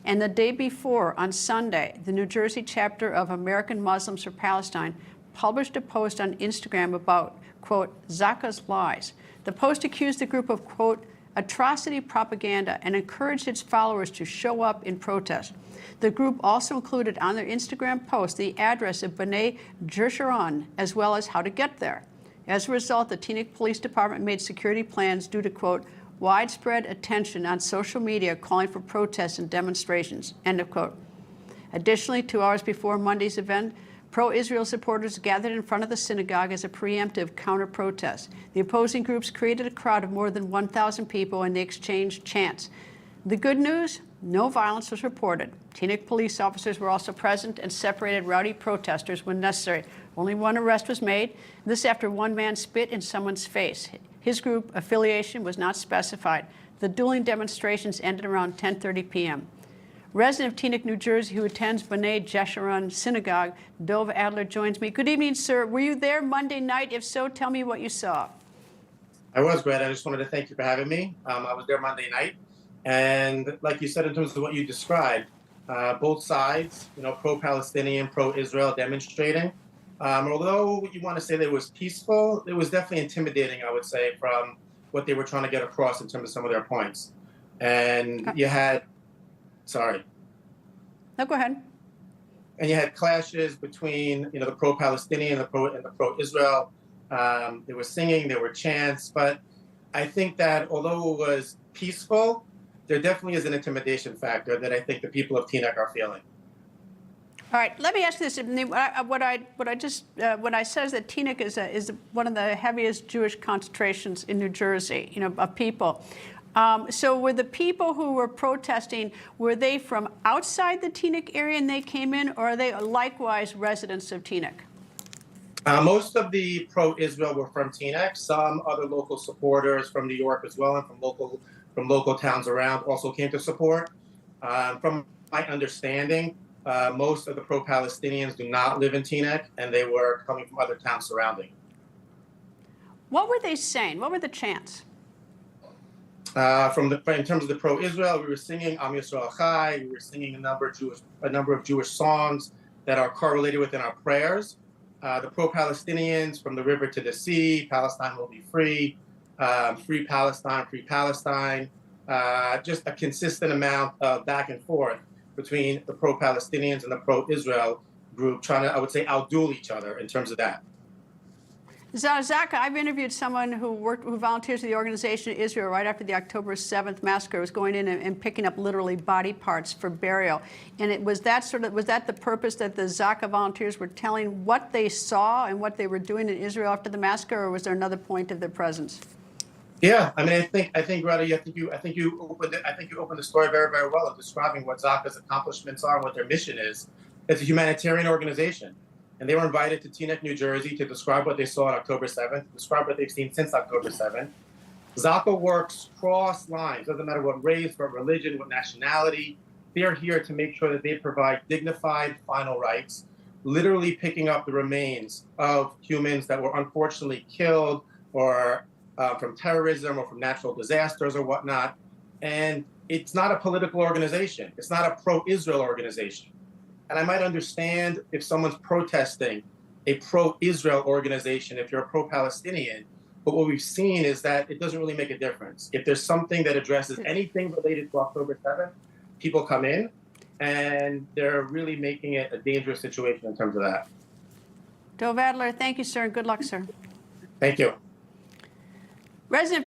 And the day before, on Sunday, the New Jersey chapter of American Muslims for Palestine published a post on Instagram about, quote, Zaka's lies. The post accused the group of, quote, atrocity propaganda and encouraged its followers to show up in protest. The group also included on their Instagram post the address of Bnei Jeshurun, as well as how to get there. As a result, the Teaneck Police Department made security plans due to, quote, widespread attention on social media calling for protests and demonstrations, end of quote. Additionally, 2 hours before Monday's event, pro-Israel supporters gathered in front of the synagogue as a preemptive counter-protest. The opposing groups created a crowd of more than 1,000 people and they exchanged chants. The good news? No violence was reported. Teaneck police officers were also present and separated rowdy protesters when necessary. Only one arrest was made, this after one man spit in someone's face. His group affiliation was not specified. The dueling demonstrations ended around 10:30 p.m. Resident of Teaneck, New Jersey, who attends Bnei Jeshurun Synagogue, Dov Adler joins me. Good evening, sir. Were you there Monday night? If so, tell me what you saw. I was, Greta. I just wanted to thank you for having me. I was there Monday night. And like you said, in terms of what you described, both sides, pro-Palestinian, pro-Israel demonstrating. Although you want to say that it was peaceful, it was definitely intimidating, I would say, from what they were trying to get across in terms of some of their points. And you had, No, go ahead. And you had clashes between, the pro-Palestinian and the pro-Israel. There was singing, there were chants, but I think that although it was peaceful, there definitely is an intimidation factor that I think the people of Teaneck are feeling. All right, let me ask you this. What I said is that Teaneck is one of the heaviest Jewish concentrations in New Jersey, of people. So were the people who were protesting, were they from outside the Teaneck area and they came in, or are they likewise residents of Teaneck? Most of the pro-Israel were from Teaneck. Some other local supporters from New York as well, and from local towns around also came to support. From my understanding, most of the pro-Palestinians do not live in Teaneck, and they were coming from other towns surrounding. What were they saying? What were the chants? In terms of the pro-Israel, we were singing Am Yisrael Chai. We were singing a number of Jewish songs that are correlated within our prayers. The pro-Palestinians, from the river to the sea, Palestine will be free, free Palestine, free Palestine. Just a consistent amount of back and forth between the pro-Palestinians and the pro-Israel group, trying to, I would say, outduel each other in terms of that. Zaka, I've interviewed someone who volunteers for the organization in Israel right after the October 7th massacre, was going in and picking up literally body parts for burial. And was that the purpose that the Zaka volunteers were telling what they saw and what they were doing in Israel after the massacre, or was there another point of their presence? Yeah, I mean, I think, Greta, I think you opened the story very, very well of describing what Zaka's accomplishments are and what their mission is. It's a humanitarian organization. And they were invited to Teaneck, New Jersey to describe what they saw on October 7th, describe what they've seen since October 7th. Zaka works cross lines, doesn't matter what race, what religion, what nationality. They're here to make sure that they provide dignified final rights, literally picking up the remains of humans that were unfortunately killed or from terrorism or from natural disasters or whatnot. And it's not a political organization. It's not a pro-Israel organization. And I might understand if someone's protesting a pro-Israel organization, if you're a pro-Palestinian, but what we've seen is that it doesn't really make a difference. If there's something that addresses anything related to October 7th, people come in and they're really making it a dangerous situation in terms of that. Dov Adler, thank you, sir, and good luck, sir. Thank you. Resident